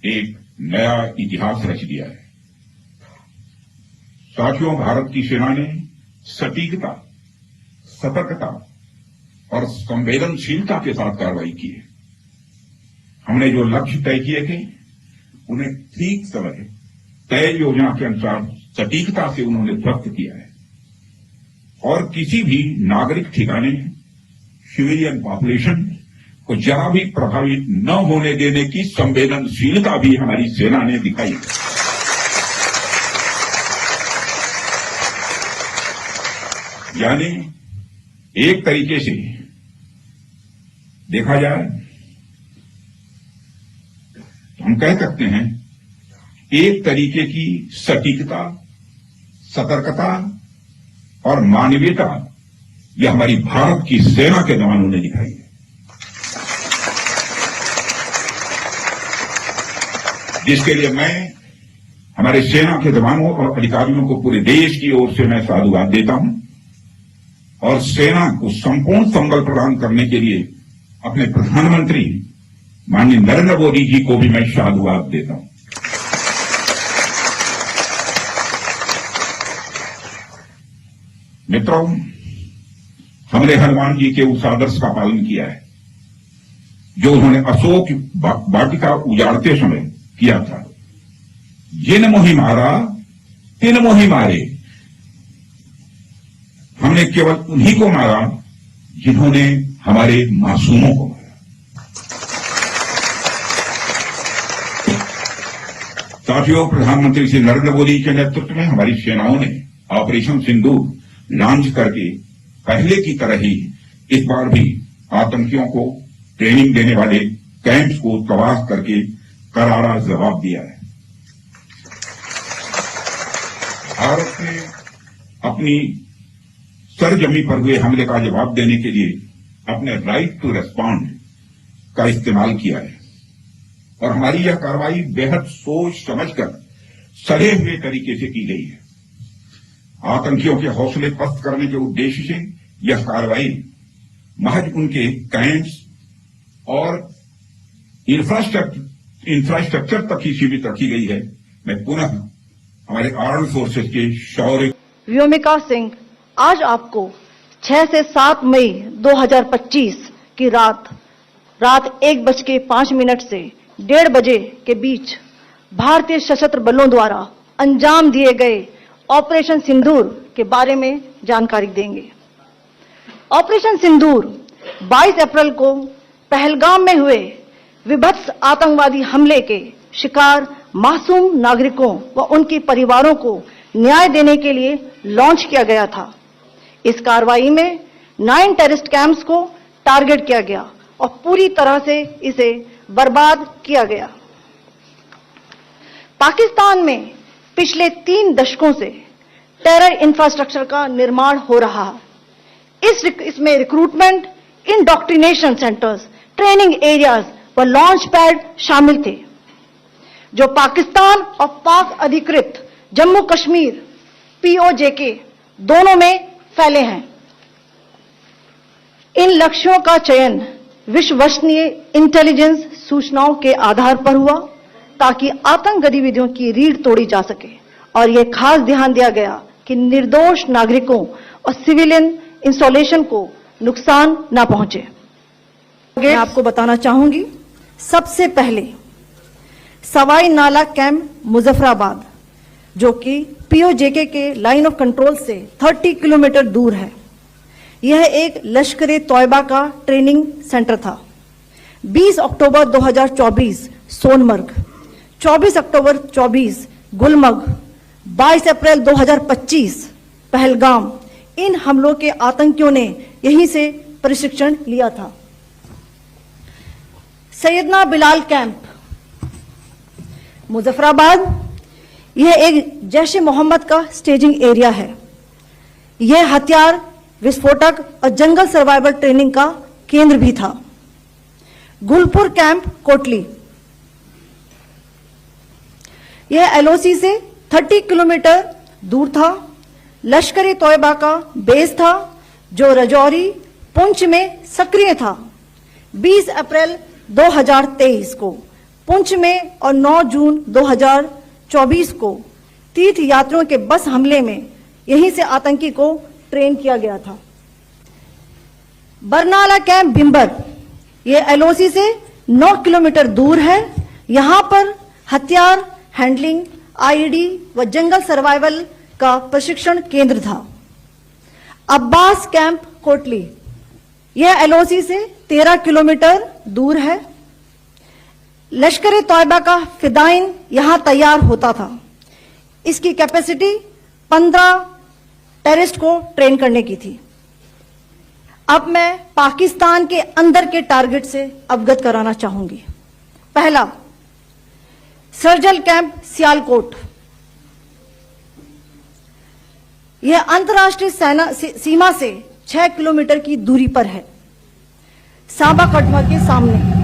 एक नया इतिहास रच दिया है। साथियों, भारत की सेना ने सटीकता, सतर्कता और संवेदनशीलता के साथ कार्रवाई की है। हमने जो लक्ष्य तय किए थे उन्हें ठीक समय तय योजना के अनुसार सटीकता से उन्होंने ध्वस्त किया है और किसी भी नागरिक ठिकाने, सिविलियन पॉपुलेशन को जरा भी प्रभावित न होने देने की संवेदनशीलता भी हमारी सेना ने दिखाई है। यानी एक तरीके से देखा जाए तो हम कह सकते हैं एक तरीके की सटीकता, सतर्कता और मानवीयता यह हमारी भारत की सेना के जवानों ने दिखाई है, जिसके लिए मैं हमारे सेना के जवानों और अधिकारियों को पूरे देश की ओर से मैं साधुवाद देता हूं और सेना को संपूर्ण संबल प्रदान करने के लिए अपने प्रधानमंत्री माननीय नरेंद्र मोदी जी को भी मैं साधुवाद देता हूं। मित्रों, हमने हनुमान जी के उस आदर्श का पालन किया है जो उन्होंने अशोक वाटिका उजाड़ते समय किया था। जिन मोहि मारा तिन मोहि मारे। हमने केवल उन्हीं को मारा जिन्होंने हमारे मासूमों को मारा। साथियों, प्रधानमंत्री श्री नरेंद्र मोदी के नेतृत्व में हमारी सेनाओं ने ऑपरेशन सिंदूर लॉन्च करके पहले की तरह ही इस बार भी आतंकियों को ट्रेनिंग देने वाले कैंप्स को तबाह करके करारा जवाब दिया है। भारत ने अपनी सरजमी पर हुए हमले का जवाब देने के लिए अपने राइट टू रेस्पॉन्ड का इस्तेमाल किया है और हमारी यह कार्रवाई बेहद सोच समझकर सड़े हुए तरीके से की गई है। आतंकियों के हौसले पस्त करने के उद्देश्य से यह कार्रवाई महज उनके कैंप्स और इंफ्रास्ट्रक्चर तक ही सीमित रखी गई है। मैं पुनः हमारे आर्म फोर्सेस के शौर्य व्योमिका सिंह आज आपको 6 से 7 मई 2025 की रात 1:05 से 1:30 बजे के बीच भारतीय सशस्त्र बलों द्वारा अंजाम दिए गए ऑपरेशन सिंदूर के बारे में जानकारी देंगे। ऑपरेशन सिंदूर 22 अप्रैल को पहलगाम में हुए विभत्स आतंकवादी हमले के शिकार मासूम नागरिकों व उनके परिवारों को न्याय देने के लिए लॉन्च किया गया था। इस कार्रवाई में 9 टेररिस्ट कैंप्स को टारगेट किया गया और पूरी तरह से इसे बर्बाद किया गया। पाकिस्तान में पिछले 3 दशकों से टेरर इंफ्रास्ट्रक्चर का निर्माण हो रहा है। इसमें recruitment, indoctrination centres, training areas व लॉन्च पैड शामिल थे जो पाकिस्तान और पाक अधिकृत जम्मू कश्मीर POJK दोनों में फैले हैं। इन लक्ष्यों का चयन विश्वसनीय इंटेलिजेंस सूचनाओं के आधार पर हुआ ताकि आतंक गतिविधियों की रीढ़ तोड़ी जा सके और यह खास ध्यान दिया गया कि निर्दोष नागरिकों और सिविलियन इंस्टॉलेशन को नुकसान न पहुंचे। मैं आपको बताना चाहूंगी, सबसे पहले सवाई नाला कैंप मुजफ्फराबाद जो कि POJK के लाइन ऑफ कंट्रोल से 30 किलोमीटर दूर है। यह एक लश्कर तौयबा का ट्रेनिंग सेंटर था। 20 अक्टूबर 2024 सोनमर्ग, 24 अक्टूबर 24 गुलमर्ग, 22 अप्रैल 2025 पहलगाम, इन हमलों के आतंकियों ने यहीं से प्रशिक्षण लिया था। सैयदना बिलाल कैंप मुजफ्फराबाद, यह एक जैश-ए मोहम्मद का स्टेजिंग एरिया है। यह हथियार, विस्फोटक और जंगल सर्वाइवल ट्रेनिंग का केंद्र भी था। गुलपुर कैंप कोटली, यह LOC से 30 किलोमीटर दूर था। लश्कर तौयबा का बेस था जो रजौरी, पुंछ में सक्रिय था। 20 अप्रैल 2023 को पुंछ में और 9 जून 2024 को तीर्थ यात्रियों के बस हमले में यहीं से आतंकी को ट्रेन किया गया था। बरनाला कैंप भिंबर, ये एलओसी से 9 किलोमीटर दूर है। यहां पर हथियार हैंडलिंग, आईईडी व जंगल सर्वाइवल का प्रशिक्षण केंद्र था। अब्बास कैंप कोटली, यह एलओसी से 13 किलोमीटर दूर है। लश्कर तौयबा का फिदाइन यहां तैयार होता था। इसकी कैपेसिटी 15 टेररिस्ट को ट्रेन करने की थी। अब मैं पाकिस्तान के अंदर के टारगेट से अवगत कराना चाहूंगी। पहला, सर्जल कैंप सियालकोट, यह अंतर्राष्ट्रीय सीमा से 6 किलोमीटर की दूरी पर है, सांबा कठुआ के सामने।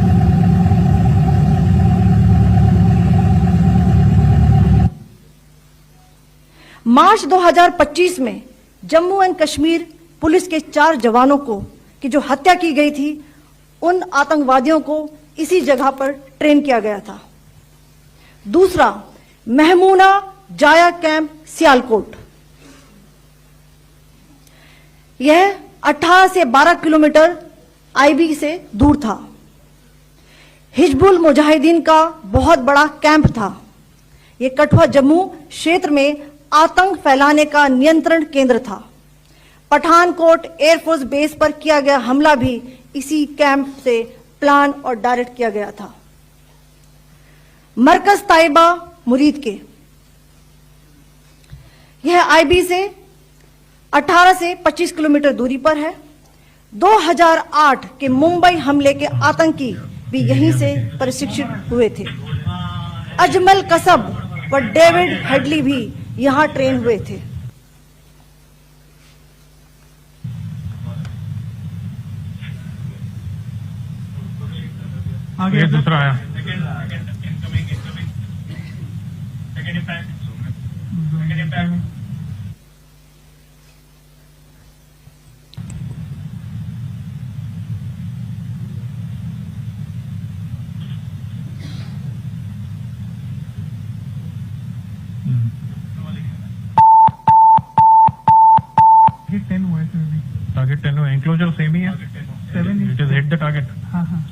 मार्च 2025 में जम्मू एंड कश्मीर पुलिस के 4 जवानों को की जो हत्या की गई थी, उन आतंकवादियों को इसी जगह पर ट्रेन किया गया था। दूसरा, महमूना जाया कैंप सियालकोट, यह 18 से 12 किलोमीटर आईबी से दूर था। हिजबुल मुजाहिदीन का बहुत बड़ा कैंप था। यह कठुआ जम्मू क्षेत्र में आतंक फैलाने का नियंत्रण केंद्र था। पठानकोट एयरफोर्स बेस पर किया गया हमला भी इसी कैंप से प्लान और डायरेक्ट किया गया था। मरकज ताइबा मुरीद के, यह आईबी से 18 से 25 किलोमीटर दूरी पर है। 2008 के मुंबई हमले के आतंकी भी यहीं से प्रशिक्षित हुए थे। अजमल कसब व डेविड हेडली भी यहां ट्रेन हुए थे। आगे दूसरा आया। टारगेट 10 हुआ, एंक्लोजर सेम ही है। 7 it is hit the target. हाँ हाँ।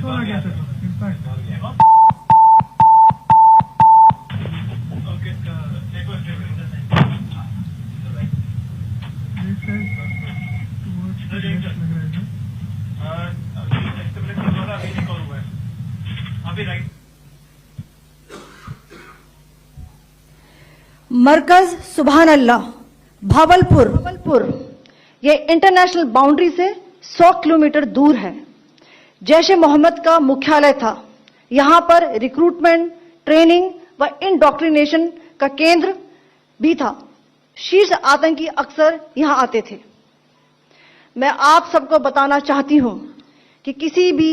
आ गया सर, मरकज सुभान अल्लाह भावलपुर, यह इंटरनेशनल बाउंड्री से 100 किलोमीटर दूर है। जैश ए मोहम्मद का मुख्यालय था। यहां पर रिक्रूटमेंट, ट्रेनिंग व इंडॉक्ट्रिनेशन का केंद्र भी था। शीर्ष आतंकी अक्सर यहां आते थे। मैं आप सबको बताना चाहती हूं कि किसी भी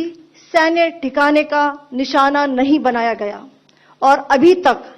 सैन्य ठिकाने का निशाना नहीं बनाया गया और अभी तक